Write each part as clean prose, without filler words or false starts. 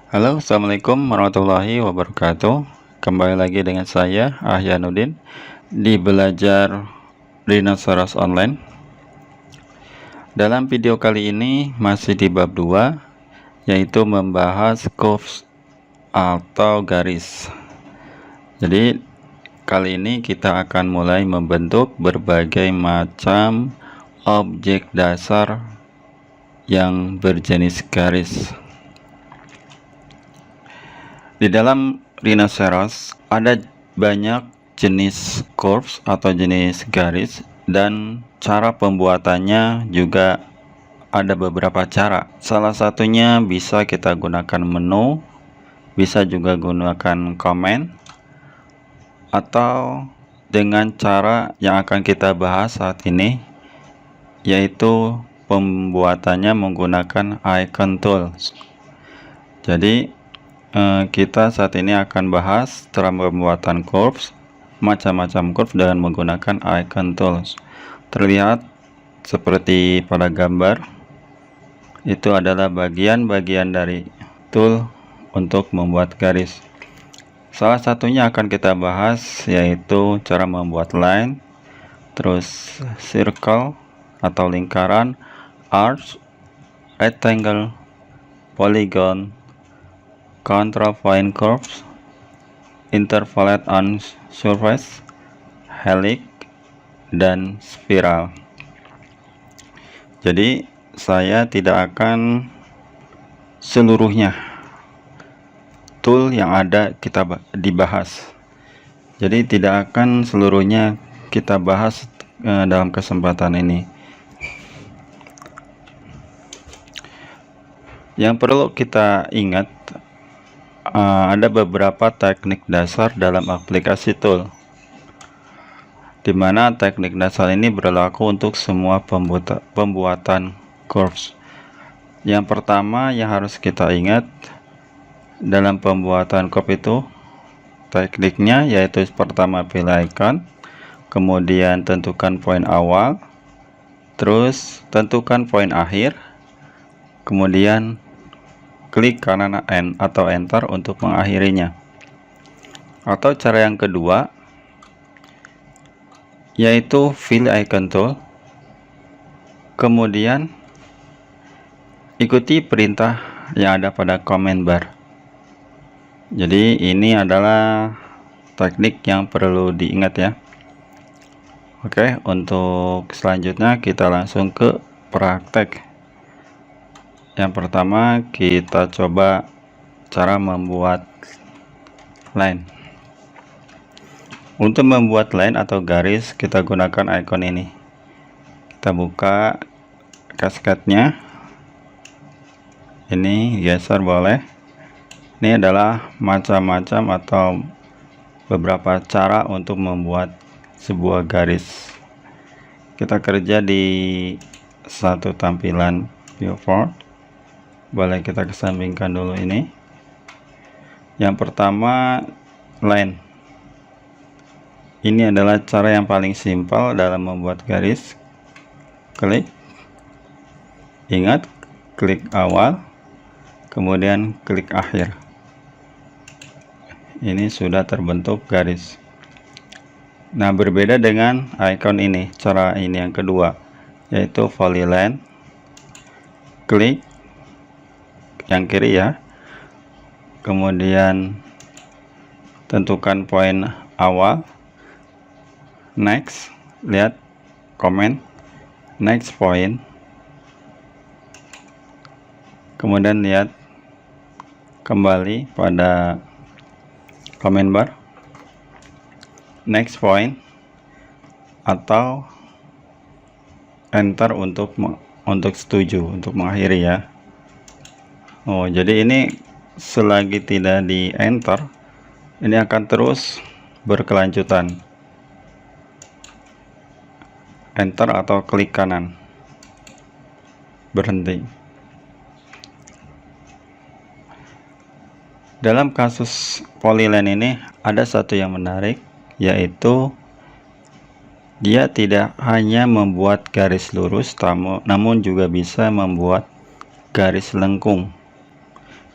Halo, assalamualaikum warahmatullahi wabarakatuh. Kembali lagi dengan saya Ahyanuddin di belajar Rhinoceros Online. Dalam video kali ini masih di bab 2, yaitu membahas curves atau garis. Jadi kali ini kita akan mulai membentuk berbagai macam objek dasar yang berjenis garis. Di dalam Rhinoceros ada banyak jenis curves atau jenis garis, dan cara pembuatannya juga ada beberapa cara. Salah satunya bisa kita gunakan menu, bisa juga gunakan comment, atau dengan cara yang akan kita bahas saat ini, yaitu pembuatannya menggunakan icon tools. Jadi kita saat ini akan bahas cara pembuatan curves, macam-macam curve dengan menggunakan icon tools. Terlihat seperti pada gambar, itu adalah bagian-bagian dari tool untuk membuat garis. Salah satunya akan kita bahas, yaitu cara membuat line, terus circle atau lingkaran, arc, rectangle, polygon, control point curves, interpolate on surface, helix, dan spiral. Jadi saya tidak akan seluruhnya tool yang ada kita dibahas. Jadi tidak akan seluruhnya kita bahas dalam kesempatan ini. Yang perlu kita ingat, ada beberapa teknik dasar dalam aplikasi tool, di mana teknik dasar ini berlaku untuk semua pembuatan curves. Yang pertama yang harus kita ingat dalam pembuatan curve itu tekniknya, yaitu pertama pilih icon, kemudian tentukan poin awal, terus tentukan poin akhir, kemudian klik kanan atau enter untuk mengakhirinya. Atau cara yang kedua, yaitu pilih icon tool, kemudian ikuti perintah yang ada pada command bar. Jadi ini adalah teknik yang perlu diingat ya. Oke, untuk selanjutnya kita langsung ke praktek. Yang pertama kita coba cara membuat line. Untuk membuat line atau garis, kita gunakan icon ini. Kita buka cascade-nya. Ini geser boleh. Ini adalah macam-macam atau beberapa cara untuk membuat sebuah garis. Kita kerja di satu tampilan viewport. Boleh kita kesampingkan dulu ini. Yang pertama, line. Ini adalah cara yang paling simpel dalam membuat garis. Klik, ingat, klik awal, kemudian klik akhir. Ini sudah terbentuk garis. Nah, berbeda dengan icon ini, cara ini yang kedua, yaitu polyline. Klik yang kiri ya, kemudian tentukan poin awal, next, lihat comment, next point, kemudian lihat kembali pada comment bar, next point, atau enter untuk setuju, untuk mengakhiri ya. Oh, jadi ini selagi tidak di enter, ini akan terus berkelanjutan. Enter atau klik kanan, berhenti. Dalam kasus polyline ini ada satu yang menarik, yaitu dia tidak hanya membuat garis lurus, namun juga bisa membuat garis lengkung.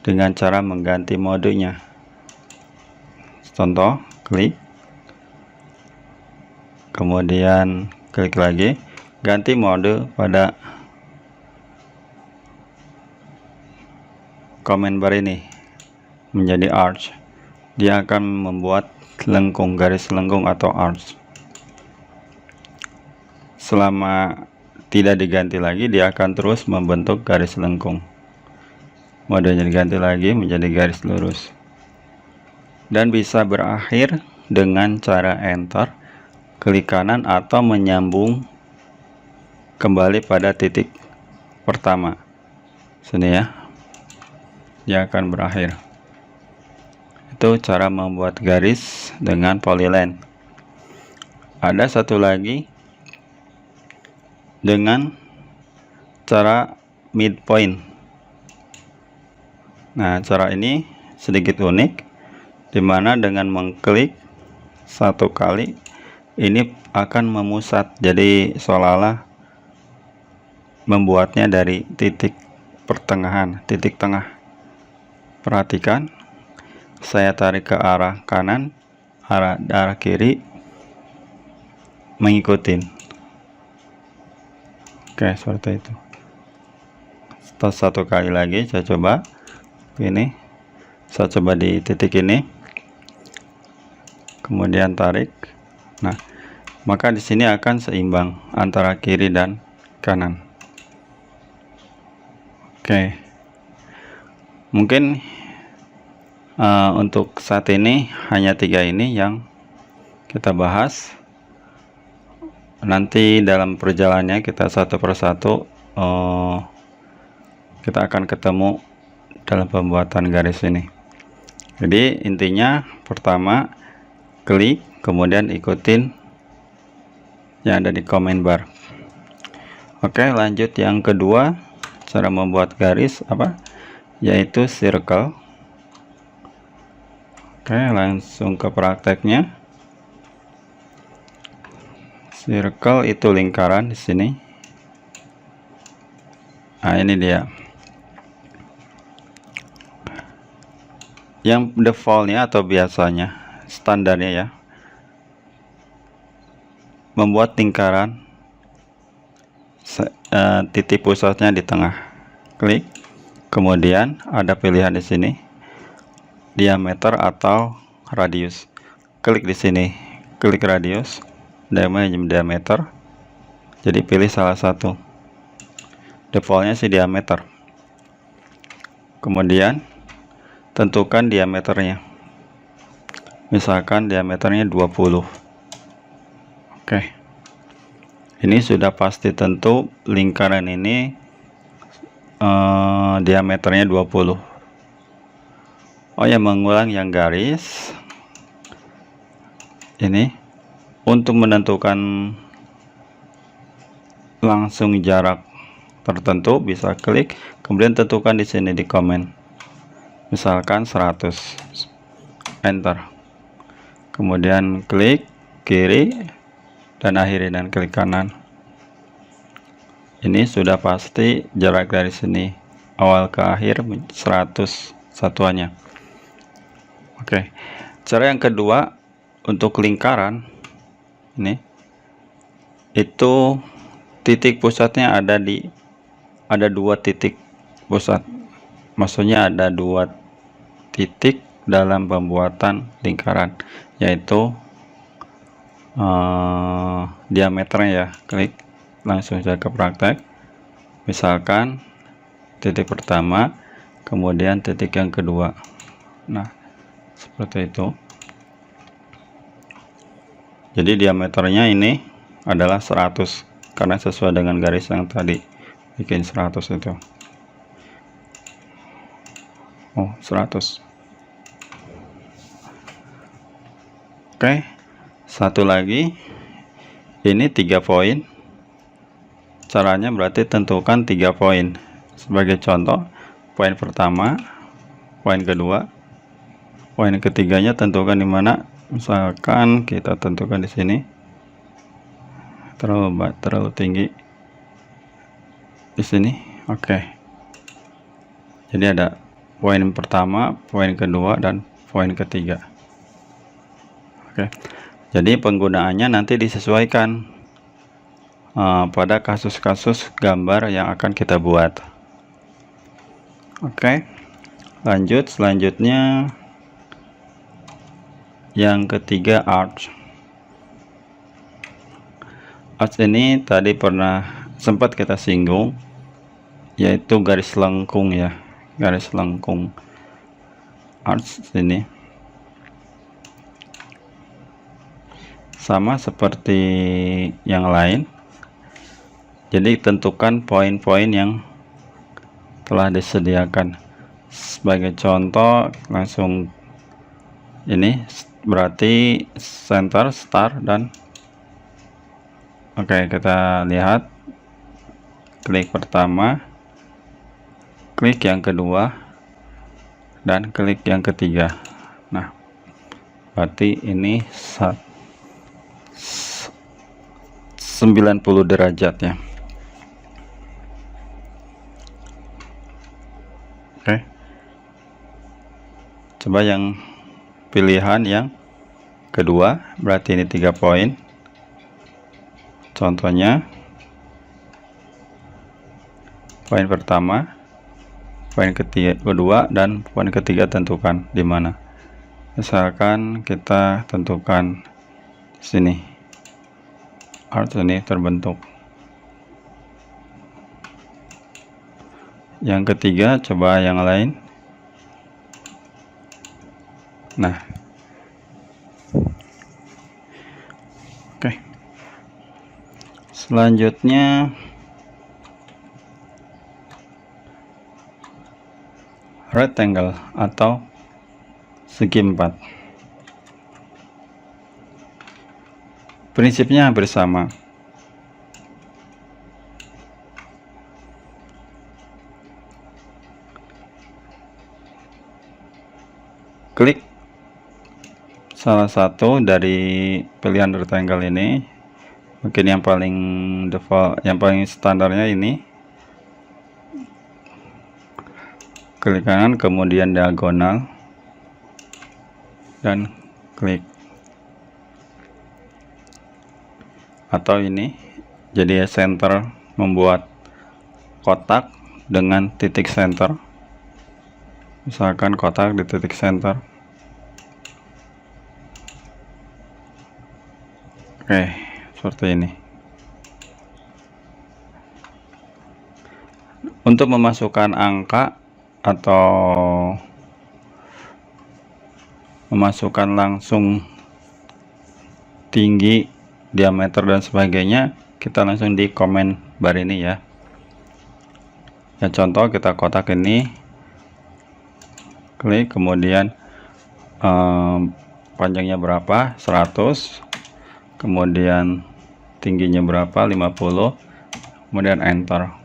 dengan cara mengganti modenya. Contoh, klik, kemudian klik lagi, ganti mode pada comment bar ini menjadi arch. Dia akan membuat lengkung, garis lengkung atau arch. Selama tidak diganti lagi, dia akan terus membentuk garis lengkung. Modenya diganti lagi menjadi garis lurus. Dan bisa berakhir dengan cara enter, klik kanan atau menyambung kembali pada titik pertama. Sini ya, dia akan berakhir. Itu cara membuat garis dengan polyline. Ada satu lagi dengan cara midpoint. Nah, cara ini sedikit unik, dimana dengan mengklik satu kali ini akan memusat, jadi seolah-olah membuatnya dari titik pertengahan, titik tengah. Perhatikan, saya tarik ke arah kanan, arah kiri, mengikuti. Oke, seperti itu. Setelah satu kali lagi saya coba ini, saya coba di titik ini, kemudian tarik. Nah, maka di sini akan seimbang antara kiri dan kanan. Oke, mungkin untuk saat ini hanya 3 ini yang kita bahas. Nanti dalam perjalanannya kita satu persatu kita akan ketemu dalam pembuatan garis ini. Jadi intinya pertama klik, kemudian ikutin yang ada di comment bar. Oke, lanjut yang kedua, cara membuat garis yaitu circle. Oke, langsung ke prakteknya. Circle itu lingkaran di sini. Nah, ini dia. Yang defaultnya atau biasanya, standarnya ya, membuat lingkaran titik pusatnya di tengah. Klik, kemudian ada pilihan di sini, diameter atau radius. Klik di sini, klik radius, diameter. Jadi pilih salah satu. Defaultnya sih diameter. Kemudian tentukan diameternya. Misalkan diameternya 20. Oke. Ini sudah pasti tentu lingkaran ini diameternya 20. Oh ya, mengulang yang garis ini untuk menentukan langsung jarak tertentu, bisa klik, kemudian tentukan di sini di komen, misalkan 100, enter, kemudian klik kiri dan akhiri dan klik kanan. Ini sudah pasti jarak dari sini awal ke akhir 100 satuannya. Oke, cara yang kedua untuk lingkaran ini, itu titik pusatnya ada 2 titik pusat, maksudnya ada 2 titik dalam pembuatan lingkaran, yaitu diameternya ya. Klik, langsung saja ke praktek. Misalkan titik pertama, kemudian titik yang kedua. Nah, seperti itu. Jadi diameternya ini adalah 100 karena sesuai dengan garis yang tadi bikin 100 itu. Oh, 100. Oke, satu lagi, ini 3 poin. Caranya berarti tentukan 3 poin. Sebagai contoh, poin pertama, poin kedua, poin ketiganya tentukan di mana. Misalkan kita tentukan di sini, terlalu tinggi di sini. Oke, jadi ada poin pertama, poin kedua, dan poin ketiga. Oke, jadi penggunaannya nanti disesuaikan pada kasus-kasus gambar yang akan kita buat. Oke, lanjut. Selanjutnya yang ketiga, arch. Arch ini tadi pernah sempat kita singgung, yaitu garis lengkung ya, garis lengkung. Arch ini sama seperti yang lain, jadi tentukan poin-poin yang telah disediakan. Sebagai contoh, langsung ini berarti center, start, dan oke, kita lihat. Klik pertama, klik yang kedua, dan klik yang ketiga. Nah, berarti ini 90 derajat ya. Oke, coba yang pilihan yang kedua, berarti ini 3 poin. Contohnya, poin pertama, poin kedua, dan poin ketiga tentukan di mana. Misalkan kita tentukan sini, arch ini terbentuk. Yang ketiga, coba yang lain. Nah, oke. Selanjutnya rectangle atau segi 4. Prinsipnya hampir sama. Klik salah satu dari pilihan rectangle ini, mungkin yang paling default, yang paling standarnya ini. Klik kanan, kemudian diagonal, dan klik. Atau ini, jadi center, membuat kotak dengan titik center. Misalkan kotak di titik center. Oke, seperti ini. Untuk memasukkan angka atau memasukkan langsung tinggi, diameter, dan sebagainya, kita langsung di komen bar ini ya. Ya, contoh kita kotak ini, klik, kemudian panjangnya berapa, 100, kemudian tingginya berapa, 50, kemudian enter,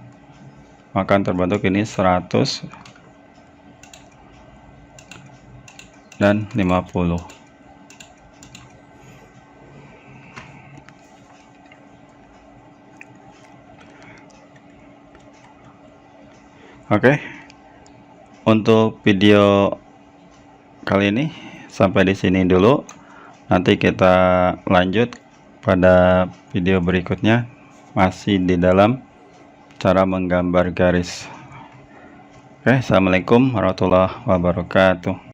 maka terbentuk ini 100 dan 50. Oke, untuk video kali ini sampai di sini dulu. Nanti kita lanjut pada video berikutnya, masih di dalam cara menggambar garis. Oke, assalamualaikum warahmatullahi wabarakatuh.